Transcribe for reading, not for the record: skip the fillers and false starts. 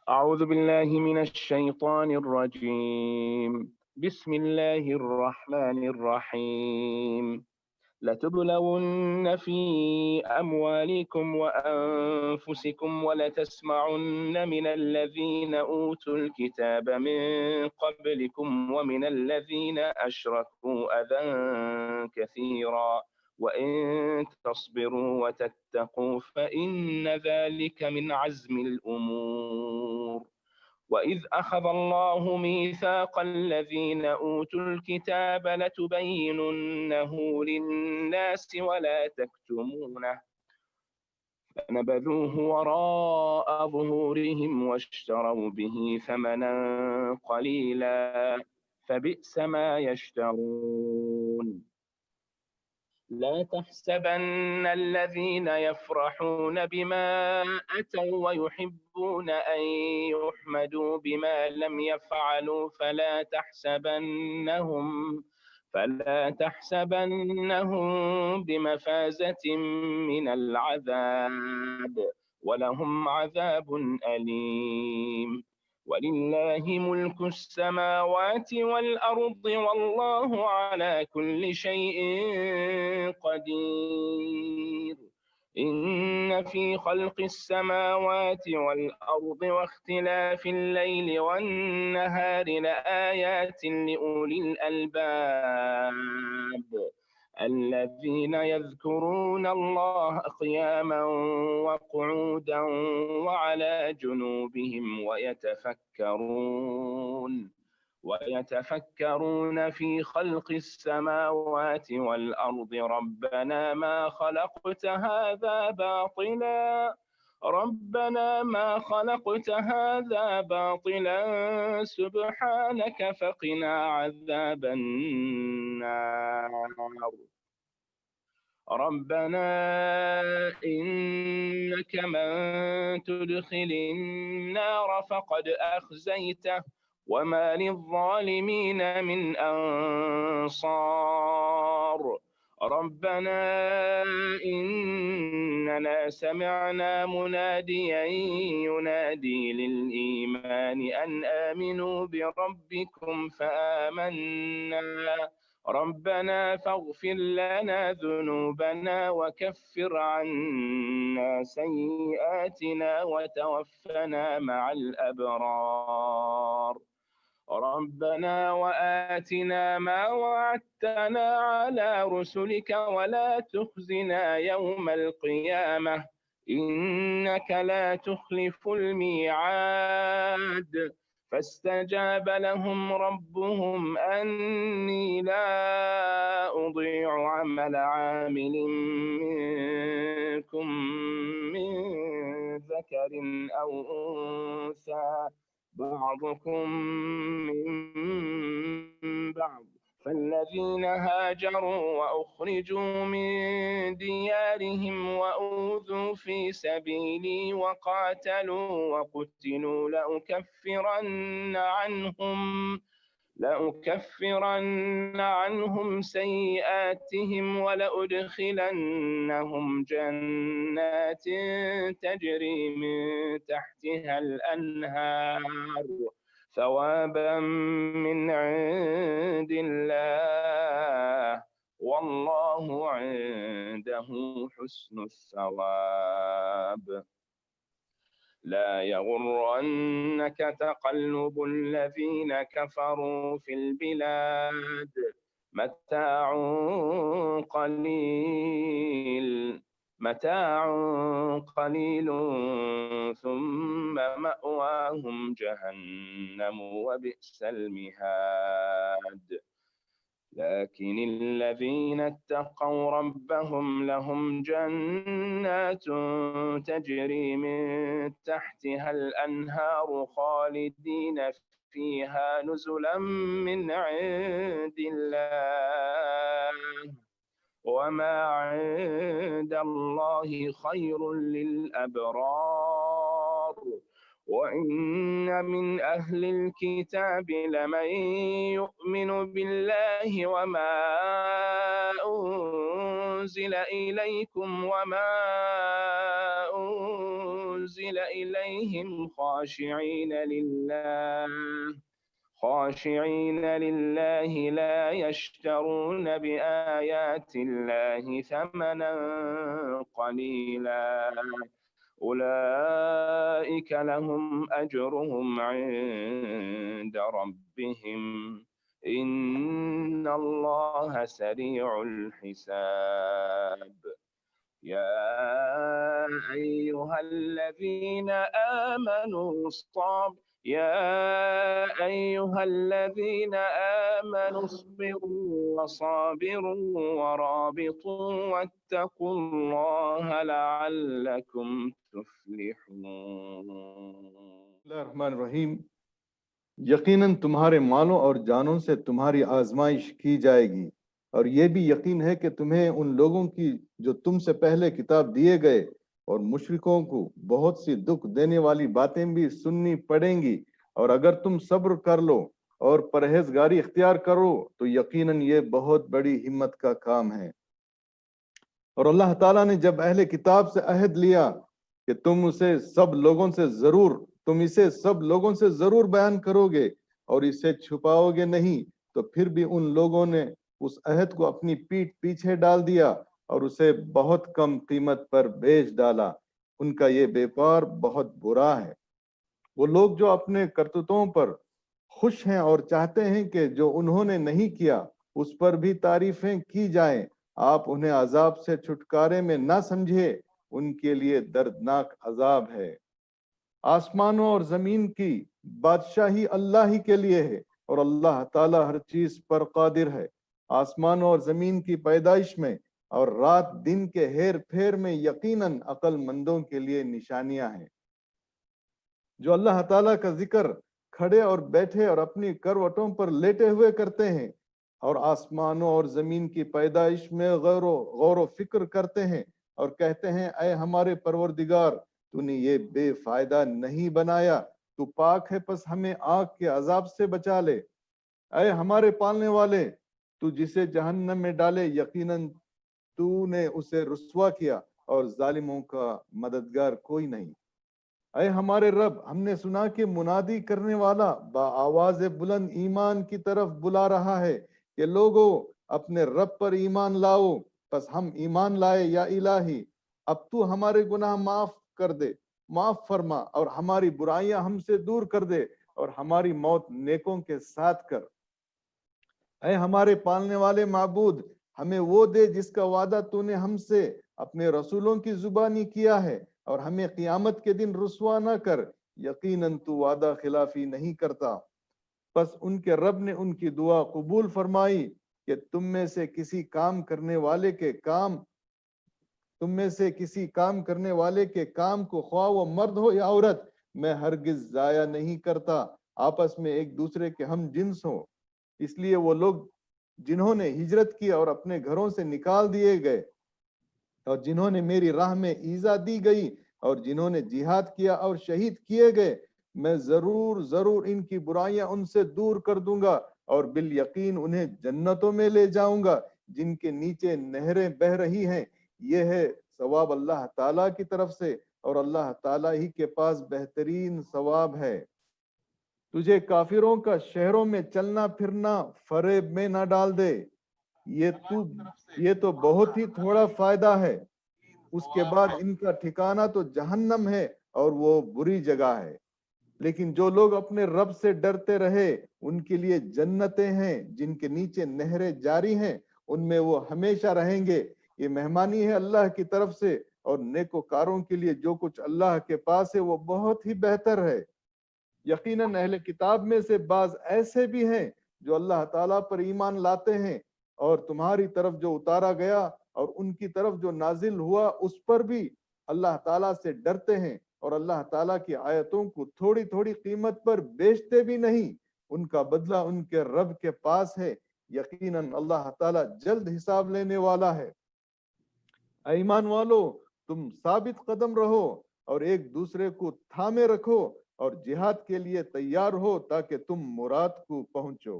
أعوذ بالله من الشيطان الرجيم. بسم الله الرحمن الرحيم. لتبلون في أموالكم وأنفسكم ولتسمعن من الذين أوتوا الكتاب من قبلكم ومن الذين أشركوا أذى كثيرا، وإن تصبروا وتتقوا فإن ذلك من عزم الأمور. وإذ أخذ الله ميثاق الذين أوتوا الكتاب لتبيننه للناس ولا تكتمونه فنبذوه وراء ظهورهم واشتروا به ثمنا قليلا فبئس ما يشترون. لا تحسبن الذين يفرحون بما أتوا ويحبون أن يحمدوا بما لم يفعلوا فلا تحسبنهم بمفازة من العذاب، ولهم عذاب أليم. ولله ملك السماوات والأرض والله على كل شيء قدير. إن في خلق السماوات والأرض واختلاف الليل والنهار لآيات لأولي الألباب الذين يذكرون الله قياما وقعودا وعلى جنوبهم ويتفكرون في خلق السماوات والأرض ربنا ما خلقت هذا باطلا سبحانك فقنا عذاب النار. ربنا إنك من تدخل النار فقد أخزيته وما للظالمين من أنصار. ربنا إننا سمعنا مناديا ينادي للإيمان أن آمنوا بربكم فآمنا. ربنا فاغفر لنا ذنوبنا وكفر عنا سيئاتنا وتوفنا مع الأبرار. ربنا وآتنا ما وعدتنا على رسلك ولا تخزنا يوم القيامة إنك لا تخلف الميعاد. فاستجاب لهم ربهم أني لا أضيع عمل عامل منكم من ذكر أو أنثى بعضكم من بعض، فالذين هاجروا وأخرجوا من ديارهم وأوذوا في سبيلي وقاتلوا وقتلوا لأكفرن عنهم سيئاتهم ولأدخلنهم جنات تجري من تحتها الأنهار ثوابا من عند الله والله عنده حسن الثواب. لا يغرنك تقلب الذين كفروا في البلاد متاع قليل ثم مأواهم جهنم وبئس المهاد. لكن الذين اتقوا ربهم لهم جنات تجري من تحتها الأنهار خالدين فيها نزلا من عند الله وما عند الله خير للأبرار. وإن من أهل الكتاب لمن يؤمن بالله وما أنزل إليكم وما أنزل أنزل إليهم خاشعين لله لا يشترون بآيات الله ثمنا قليلا أولئك لهم أجرهم عند ربهم إن الله سريع الحساب يا أيها الذين آمنوا اصبروا وصابروا ورابطوا واتقوا الله لعلكم تفلحون. بسم اللہ الرحمن الرحیم. یقیناً تمہارے مالوں اور جانوں سے تمہاری آزمائش کی جائے گی، اور یہ بھی یقین ہے کہ تمہیں ان لوگوں کی جو تم سے پہلے کتاب دیے گئے اور مشرکوں کو بہت سی دکھ دینے والی باتیں بھی سننی پڑیں گی، اور اگر تم صبر کر لو اور پرہیزگاری اختیار کرو تو یقیناً یہ بہت بڑی ہمت کا کام ہے۔ اور اللہ تعالیٰ نے جب اہل کتاب سے عہد لیا کہ تم اسے سب لوگوں سے ضرور بیان کرو گے اور اسے چھپاؤ گے نہیں، تو پھر بھی ان لوگوں نے اس عہد کو اپنی پیٹھ پیچھے ڈال دیا اور اسے بہت کم قیمت پر بیچ ڈالا۔ ان کا یہ بیپار بہت برا ہے۔ وہ لوگ جو اپنے کرتوتوں پر خوش ہیں اور چاہتے ہیں کہ جو انہوں نے نہیں کیا اس پر بھی تعریفیں کی جائیں، آپ انہیں عذاب سے چھٹکارے میں نہ سمجھے، ان کے لیے دردناک عذاب ہے۔ آسمانوں اور زمین کی بادشاہی اللہ ہی کے لیے ہے، اور اللہ تعالی ہر چیز پر قادر ہے۔ آسمانوں اور زمین کی پیدائش میں اور رات دن کے ہیر پھیر میں یقیناً عقل مندوں کے لیے نشانیاں ہیں۔ جو اللہ تعالیٰ کا ذکر کھڑے اور بیٹھے اور اپنی کروٹوں پر لیٹے ہوئے کرتے ہیں، اور آسمانوں اور زمین کی پیدائش میں غور و فکر کرتے ہیں اور کہتے ہیں اے ہمارے پروردگار، تو نے یہ بے فائدہ نہیں بنایا، تو پاک ہے پس ہمیں آگ کے عذاب سے بچا لے۔ اے ہمارے پالنے والے، تو جسے جہنم میں ڈالے یقیناً تو نے اسے رسوا کیا، اور ظالموں کا مددگار کوئی نہیں۔ اے ہمارے رب، ہم نے سنا کہ منادی کرنے والا با آواز بلند ایمان کی طرف بلا رہا ہے کہ لوگو اپنے رب پر ایمان لاؤ، پس ہم ایمان لائے یا الہی اب تو ہمارے گناہ معاف فرما اور ہماری برائیاں ہم سے دور کر دے اور ہماری موت نیکوں کے ساتھ کر۔ اے ہمارے پالنے والے معبود، ہمیں وہ دے جس کا وعدہ تو نے ہم سے اپنے رسولوں کی زبانی کیا ہے، اور ہمیں قیامت کے دن رسوا نہ کر، یقیناً تو وعدہ خلافی نہیں کرتا۔ پس ان کے رب نے ان کی دعا قبول فرمائی کہ تم میں سے کسی کام کرنے والے کے کام کو خواہ وہ مرد ہو یا عورت میں ہرگز ضائع نہیں کرتا، آپس میں ایک دوسرے کے ہم جنس ہوں۔ اس لیے وہ لوگ جنہوں نے ہجرت کی اور اپنے گھروں سے نکال دیے گئے، اور جنہوں نے میری راہ میں ایذا دی گئی، اور جنہوں نے جہاد کیا اور شہید کیے گئے، میں ضرور ان کی برائیاں ان سے دور کر دوں گا، اور بالیقین انہیں جنتوں میں لے جاؤں گا جن کے نیچے نہریں بہ رہی ہیں۔ یہ ہے ثواب اللہ تعالیٰ کی طرف سے، اور اللہ تعالیٰ ہی کے پاس بہترین ثواب ہے۔ تجھے کافروں کا شہروں میں چلنا پھرنا فریب میں نہ ڈال دے، یہ تو بہت ہی تھوڑا فائدہ ہے، اس کے بعد ان کا ٹھکانہ تو جہنم ہے اور وہ بری جگہ ہے۔ لیکن جو لوگ اپنے رب سے ڈرتے رہے ان کے لیے جنتیں ہیں جن کے نیچے نہریں جاری ہیں، ان میں وہ ہمیشہ رہیں گے۔ یہ مہمانی ہے اللہ کی طرف سے، اور نیکوکاروں کے لیے جو کچھ اللہ کے پاس ہے وہ بہت ہی بہتر ہے۔ یقیناً اہل کتاب میں سے بعض ایسے بھی ہیں جو اللہ تعالیٰ پر ایمان لاتے ہیں، اور تمہاری طرف جو اتارا گیا اور ان کی طرف جو نازل ہوا اس پر بھی اللہ تعالیٰ سے ڈرتے ہیں، اور اللہ تعالیٰ کی آیتوں کو تھوڑی تھوڑی قیمت پر بیچتے بھی نہیں۔ ان کا بدلہ ان کے رب کے پاس ہے، یقیناً اللہ تعالیٰ جلد حساب لینے والا ہے۔ اے ایمان والو، تم ثابت قدم رہو اور ایک دوسرے کو تھامے رکھو، اور جہاد کے لیے تیار ہو تاکہ تم مراد کو پہنچو۔